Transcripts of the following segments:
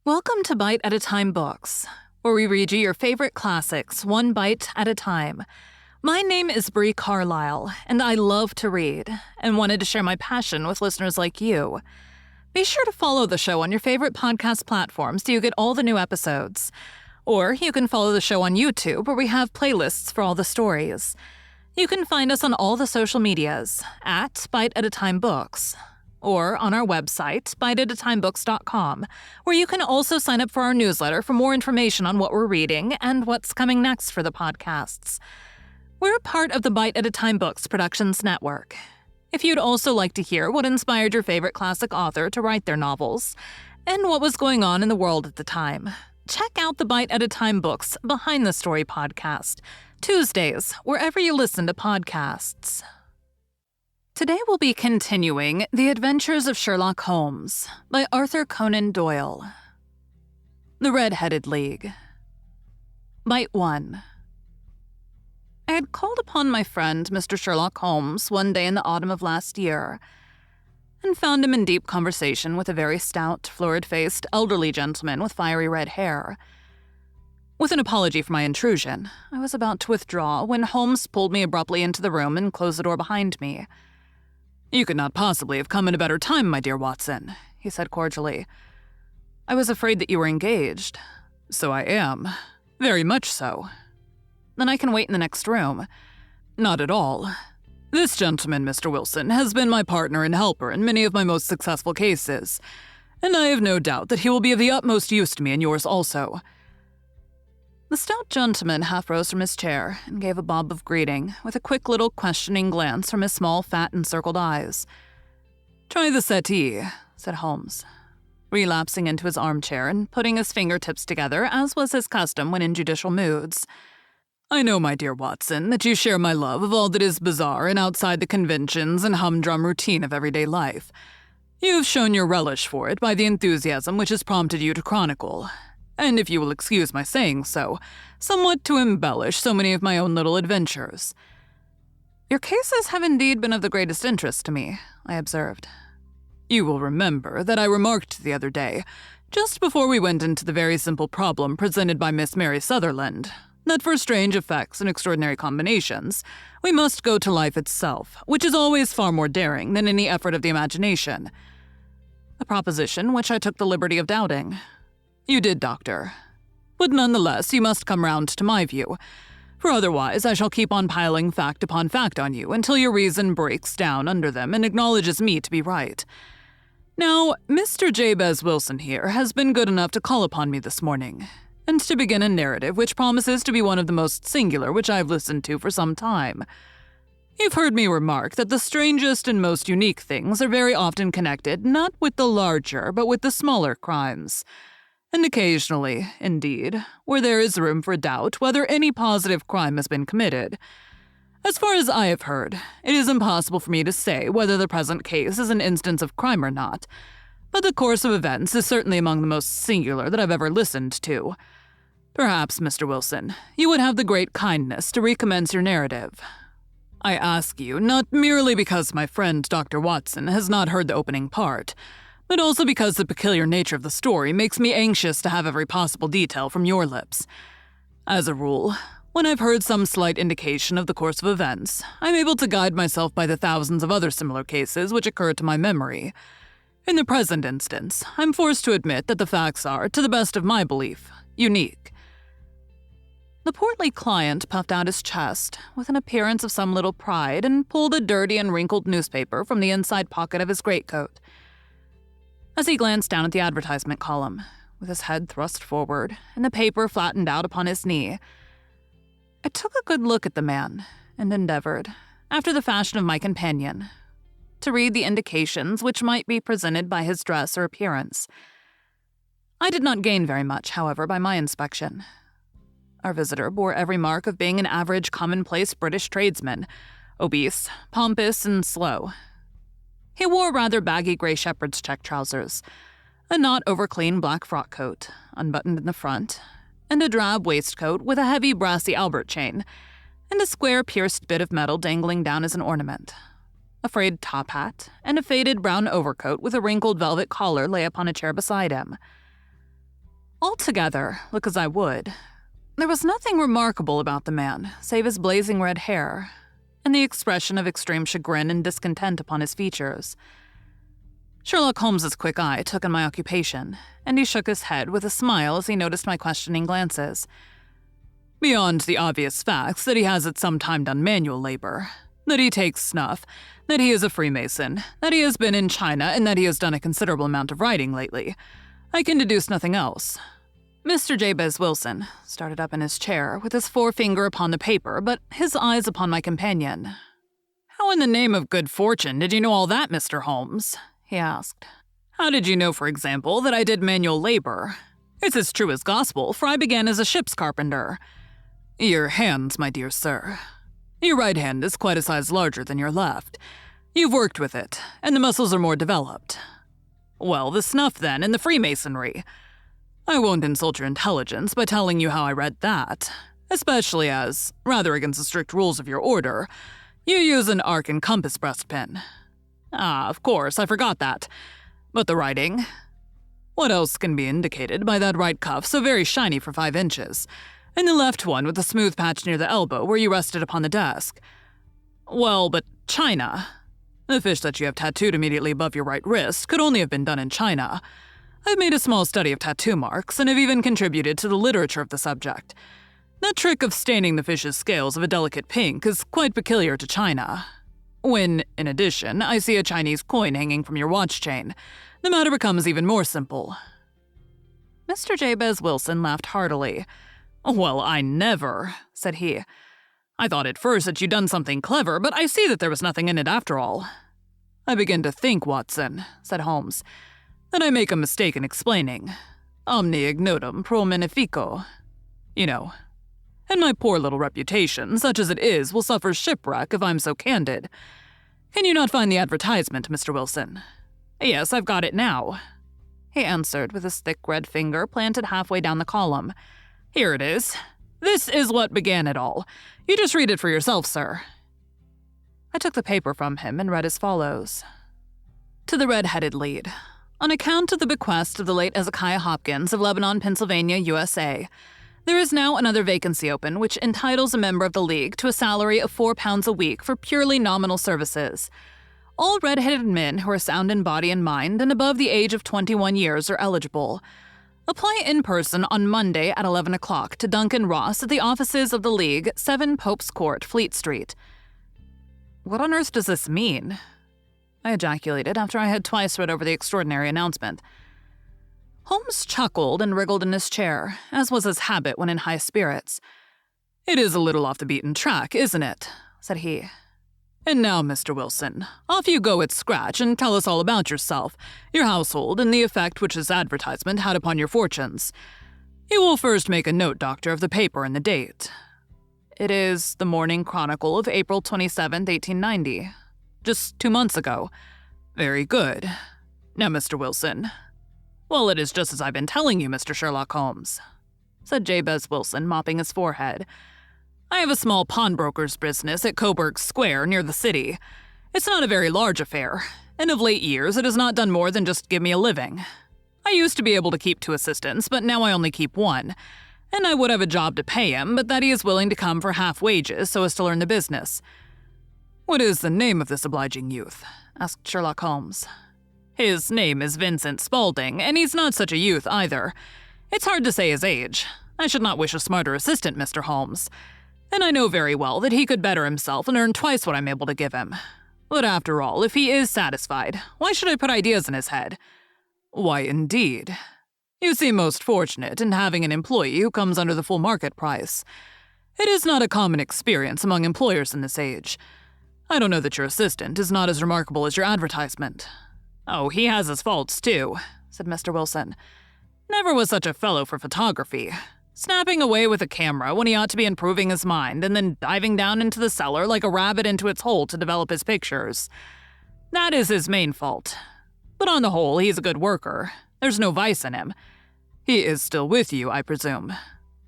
Welcome to Bite at a Time Books, where we read you your favorite classics one bite at a time. My name is Bree Carlile, and I love to read, and wanted to share my passion with listeners like you. Be sure to follow the show on your favorite podcast platform so you get all the new episodes. Or you can follow the show on YouTube, where we have playlists for all the stories. You can find us on all the social medias at Bite at a Time Books, or on our website, biteatatimebooks.com, where you can also sign up for our newsletter for more information on what we're reading and what's coming next for the podcasts. We're a part of the Bite at a Time Books Productions Network. If you'd also like to hear what inspired your favorite classic author to write their novels, and what was going on in the world at the time, check out the Bite at a Time Books Behind the Story podcast, Tuesdays, wherever you listen to podcasts. Today we'll be continuing The Adventures of Sherlock Holmes by Arthur Conan Doyle. The Red-Headed League. Bite 1. I had called upon my friend, Mr. Sherlock Holmes, one day in the autumn of last year, and found him in deep conversation with a very stout, florid-faced, elderly gentleman with fiery red hair. With an apology for my intrusion, I was about to withdraw when Holmes pulled me abruptly into the room and closed the door behind me. "You could not possibly have come at a better time, my dear Watson," he said cordially. "I was afraid that you were engaged." "So I am. Very much so." "Then I can wait in the next room." "Not at all. This gentleman, Mr. Wilson, has been my partner and helper in many of my most successful cases, and I have no doubt that he will be of the utmost use to me and yours also." The stout gentleman half rose from his chair and gave a bob of greeting, with a quick little questioning glance from his small, fat, encircled eyes. "Try the settee," said Holmes, relapsing into his armchair and putting his fingertips together, as was his custom when in judicial moods. "I know, my dear Watson, that you share my love of all that is bizarre and outside the conventions and humdrum routine of everyday life. You have shown your relish for it by the enthusiasm which has prompted you to chronicle, and if you will excuse my saying so, somewhat to embellish so many of my own little adventures." "Your cases have indeed been of the greatest interest to me," I observed. "You will remember that I remarked the other day, just before we went into the very simple problem presented by Miss Mary Sutherland, that for strange effects and extraordinary combinations, we must go to life itself, which is always far more daring than any effort of the imagination. A proposition which I took the liberty of doubting. You did, Doctor. But nonetheless, you must come round to my view, for otherwise I shall keep on piling fact upon fact on you until your reason breaks down under them and acknowledges me to be right. Now, Mr. Jabez Wilson here has been good enough to call upon me this morning, and to begin a narrative which promises to be one of the most singular which I have listened to for some time. You've heard me remark that the strangest and most unique things are very often connected not with the larger but with the smaller crimes. And occasionally, indeed, where there is room for doubt whether any positive crime has been committed. As far as I have heard, it is impossible for me to say whether the present case is an instance of crime or not, but the course of events is certainly among the most singular that I've ever listened to. Perhaps, Mr. Wilson, you would have the great kindness to recommence your narrative. I ask you, not merely because my friend Dr. Watson has not heard the opening part, but also because the peculiar nature of the story makes me anxious to have every possible detail from your lips. As a rule, when I've heard some slight indication of the course of events, I'm able to guide myself by the thousands of other similar cases which occur to my memory. In the present instance, I'm forced to admit that the facts are, to the best of my belief, unique." The portly client puffed out his chest with an appearance of some little pride and pulled a dirty and wrinkled newspaper from the inside pocket of his greatcoat. As he glanced down at the advertisement column, with his head thrust forward and the paper flattened out upon his knee, I took a good look at the man and endeavored, after the fashion of my companion, to read the indications which might be presented by his dress or appearance. I did not gain very much, however, by my inspection. Our visitor bore every mark of being an average commonplace British tradesman, obese, pompous, and slow. He wore rather baggy gray shepherd's check trousers, a not over-clean black frock coat, unbuttoned in the front, and a drab waistcoat with a heavy brassy Albert chain, and a square pierced bit of metal dangling down as an ornament. A frayed top hat and a faded brown overcoat with a wrinkled velvet collar lay upon a chair beside him. Altogether, look as I would, there was nothing remarkable about the man, save his blazing red hair, and the expression of extreme chagrin and discontent upon his features. Sherlock Holmes's quick eye took in my occupation, and he shook his head with a smile as he noticed my questioning glances. Beyond the obvious facts that he has at some time done manual labor, that he takes snuff, that he is a Freemason, that he has been in China, and that he has done a considerable amount of writing lately, I can deduce nothing else. Mr. Jabez Wilson started up in his chair with his forefinger upon the paper, but his eyes upon my companion. "How in the name of good fortune did you know all that, Mr. Holmes?" he asked. "How did you know, for example, that I did manual labor? It's as true as gospel, for I began as a ship's carpenter. Your hands, my dear sir. Your right hand is quite a size larger than your left. You've worked with it, and the muscles are more developed. Well, the snuff, then, and the Freemasonry. I won't insult your intelligence by telling you how I read that, especially as, rather against the strict rules of your order, you use an arc and compass breastpin. Ah, of course, I forgot that. But the writing? What else can be indicated by that right cuff so very shiny for 5 inches, and the left one with the smooth patch near the elbow where you rested upon the desk? Well, but China. The fish that you have tattooed immediately above your right wrist could only have been done in China. I've made a small study of tattoo marks and have even contributed to the literature of the subject. That trick of staining the fish's scales of a delicate pink is quite peculiar to China. When, in addition, I see a Chinese coin hanging from your watch chain, the matter becomes even more simple." Mr. Jabez Wilson laughed heartily. "Well, I never," said he. "I thought at first that you'd done something clever, but I see that there was nothing in it after all." "I begin to think, Watson," said Holmes, "that I make a mistake in explaining. Omne ignotum pro magnifico. You know. And my poor little reputation, such as it is, will suffer shipwreck if I'm so candid. Can you not find the advertisement, Mr. Wilson?" "Yes, I've got it now," he answered with his thick red finger planted halfway down the column. "Here it is. This is what began it all. You just read it for yourself, sir." I took the paper from him and read as follows. "To the red-headed lead. On account of the bequest of the late Ezekiah Hopkins of Lebanon, Pennsylvania, USA, there is now another vacancy open which entitles a member of the League to a salary of £4 a week for purely nominal services. All red-headed men who are sound in body and mind and above the age of 21 years are eligible. Apply in person on Monday at 11 o'clock to Duncan Ross at the offices of the League, 7 Pope's Court, Fleet Street." "What on earth does this mean?" I ejaculated after I had twice read over the extraordinary announcement. Holmes chuckled and wriggled in his chair, as was his habit when in high spirits. "It is a little off the beaten track, isn't it?" said he. "And now, Mr. Wilson, off you go at scratch and tell us all about yourself, your household, and the effect which this advertisement had upon your fortunes. You will first make a note, Doctor, of the paper and the date." "It is the Morning Chronicle of April 27th, 1890. Just 2 months ago." "Very good. Now, Mr. Wilson." "Well, it is just as I've been telling you, Mr. Sherlock Holmes," said Jabez Wilson, mopping his forehead. "I have a small pawnbroker's business at Coburg Square near the city. It's not a very large affair, and of late years it has not done more than just give me a living. I used to be able to keep 2 assistants, but now I only keep 1, and I would have a job to pay him, but that he is willing to come for half wages so as to learn the business." "What is the name of this obliging youth?" asked Sherlock Holmes. "His name is Vincent Spaulding, and he's not such a youth either. It's hard to say his age. I should not wish a smarter assistant, Mr. Holmes. And I know very well that he could better himself and earn twice what I'm able to give him. But after all, if he is satisfied, why should I put ideas in his head?" "Why, indeed. You seem most fortunate in having an employee who comes under the full market price. It is not a common experience among employers in this age. I don't know that your assistant is not as remarkable as your advertisement." "Oh, he has his faults, too," said Mr. Wilson. "Never was such a fellow for photography. Snapping away with a camera when he ought to be improving his mind, and then diving down into the cellar like a rabbit into its hole to develop his pictures. That is his main fault. But on the whole, he's a good worker. There's no vice in him." "He is still with you, I presume?"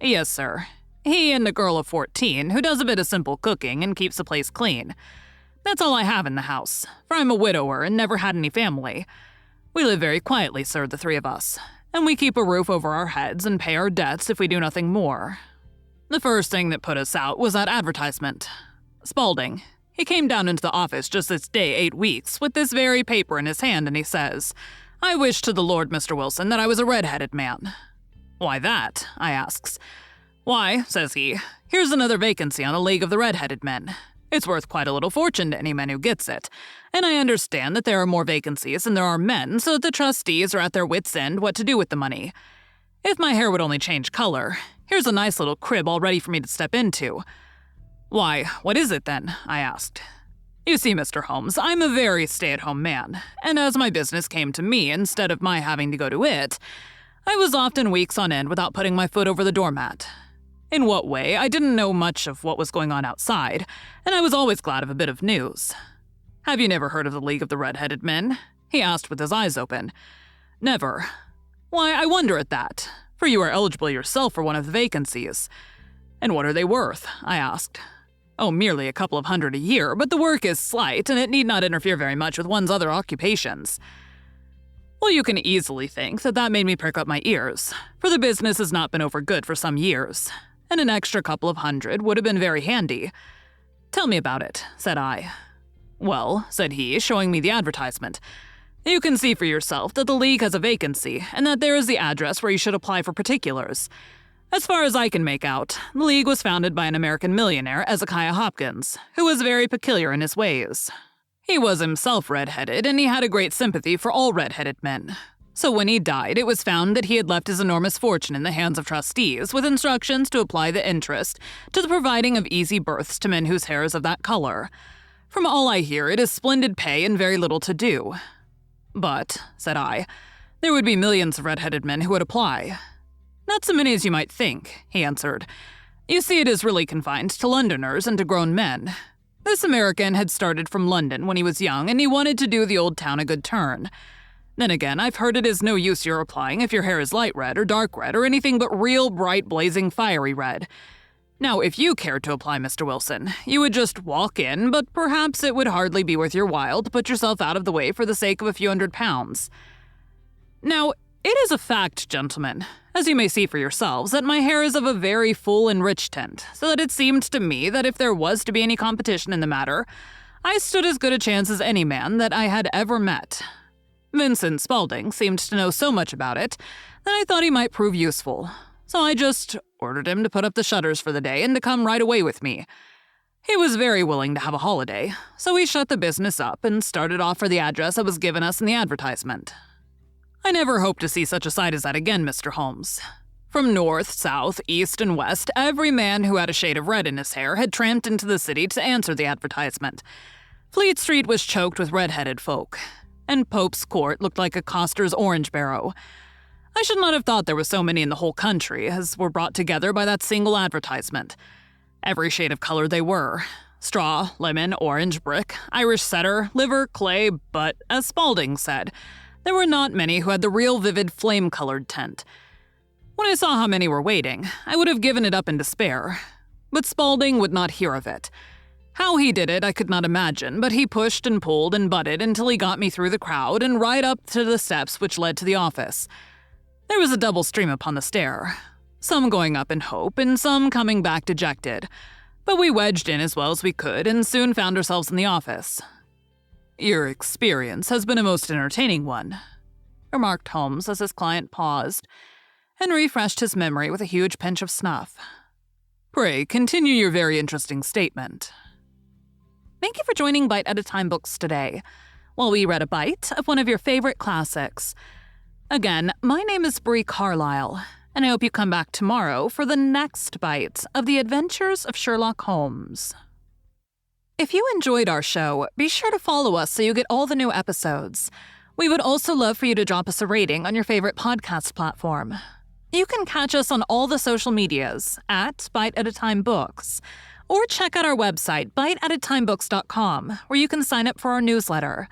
"Yes, sir. He and a girl of 14 who does a bit of simple cooking and keeps the place clean. That's all I have in the house, for I'm a widower and never had any family. We live very quietly, sir, the 3 of us, and we keep a roof over our heads and pay our debts if we do nothing more. The first thing that put us out was that advertisement. Spaulding. He came down into the office just this day 8 weeks with this very paper in his hand, and he says, "I wish to the Lord, Mr. Wilson, that I was a red-headed man." "Why that?" I asks. "Why," says he, "here's another vacancy on the League of the Red-Headed Men. It's worth quite a little fortune to any man who gets it, and I understand that there are more vacancies than there are men, so that the trustees are at their wits' end what to do with the money. If my hair would only change color, here's a nice little crib all ready for me to step into." "Why, what is it then?" I asked. "You see, Mr. Holmes, I'm a very stay-at-home man, and as my business came to me instead of my having to go to it, I was often weeks on end without putting my foot over the doormat. In what way, I didn't know much of what was going on outside, and I was always glad of a bit of news. Have you never heard of the League of the Red-Headed Men?" he asked with his eyes open. "Never. Why, I wonder at that, for you are eligible yourself for one of the vacancies." "And what are they worth?" I asked. "Oh, merely a couple of hundred a year, but the work is slight, and it need not interfere very much with one's other occupations." Well, you can easily think that that made me prick up my ears, for the business has not been over good for some years, and an extra couple of hundred would have been very handy. "Tell me about it," said I. "Well," said he, showing me the advertisement, "you can see for yourself that the League has a vacancy, and that there is the address where you should apply for particulars. As far as I can make out, the League was founded by an American millionaire, Ezekiah Hopkins, who was very peculiar in his ways. He was himself red-headed, and he had a great sympathy for all red-headed men. So when he died, it was found that he had left his enormous fortune in the hands of trustees, with instructions to apply the interest to the providing of easy berths to men whose hair is of that color. From all I hear, it is splendid pay and very little to do." "But," said I, "there would be millions of red-headed men who would apply." "Not so many as you might think," he answered. "You see, it is really confined to Londoners and to grown men. This American had started from London when he was young, and he wanted to do the old town a good turn. Then again, I've heard it is no use your applying if your hair is light red or dark red or anything but real bright, blazing, fiery red. Now, if you cared to apply, Mr. Wilson, you would just walk in, but perhaps it would hardly be worth your while to put yourself out of the way for the sake of a few £100. Now, it is a fact, gentlemen, as you may see for yourselves, that my hair is of a very full and rich tint, so that it seemed to me that if there was to be any competition in the matter, I stood as good a chance as any man that I had ever met. Vincent Spaulding seemed to know so much about it that I thought he might prove useful, so I just ordered him to put up the shutters for the day and to come right away with me. He was very willing to have a holiday, so we shut the business up and started off for the address that was given us in the advertisement. I never hope to see such a sight as that again, Mr. Holmes. From north, south, east, and west, every man who had a shade of red in his hair had tramped into the city to answer the advertisement. Fleet Street was choked with red-headed folk, and Pope's Court looked like a coster's orange barrow. I should not have thought there were so many in the whole country as were brought together by that single advertisement. Every shade of color they were. Straw, lemon, orange, brick, Irish setter, liver, clay, but, as Spaulding said, there were not many who had the real vivid flame-colored tint. When I saw how many were waiting, I would have given it up in despair. But Spaulding would not hear of it. How he did it I could not imagine, but he pushed and pulled and butted until he got me through the crowd and right up to the steps which led to the office. There was a double stream upon the stair, some going up in hope and some coming back dejected, but we wedged in as well as we could and soon found ourselves in the office. "Your experience has been a most entertaining one," remarked Holmes as his client paused and refreshed his memory with a huge pinch of snuff. "Pray, continue your very interesting statement." Thank you for joining Bite at a Time Books today, while we read a bite of one of your favorite classics. Again, my name is Bree Carlile, and I hope you come back tomorrow for the next bite of the adventures of Sherlock Holmes. If you enjoyed our show, be sure to follow us so you get all the new episodes. We would also love for you to drop us a rating on your favorite podcast platform. You can catch us on all the social medias at Bite at a Time Books, or check out our website, biteatatimebooks.com, where you can sign up for our newsletter.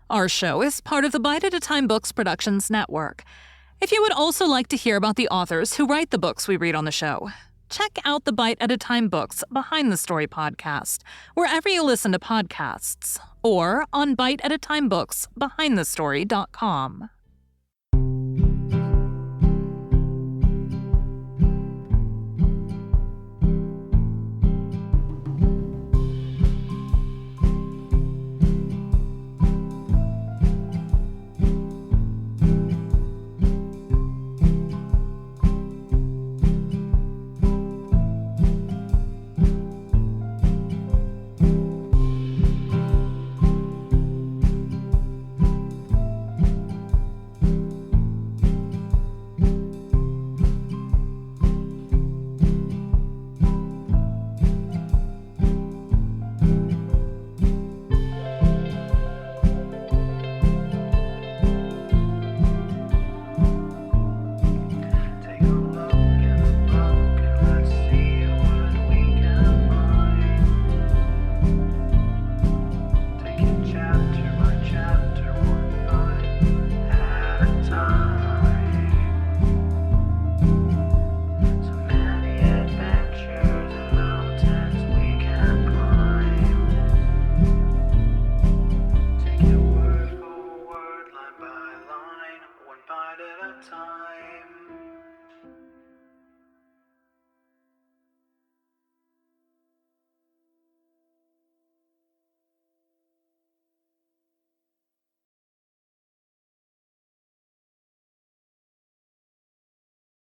Our show is part of the Bite at a Time Books Productions Network. If you would also like to hear about the authors who write the books we read on the show, check out the Bite at a Time Books Behind the Story podcast, wherever you listen to podcasts, or on biteatatimebooksbehindthestory.com.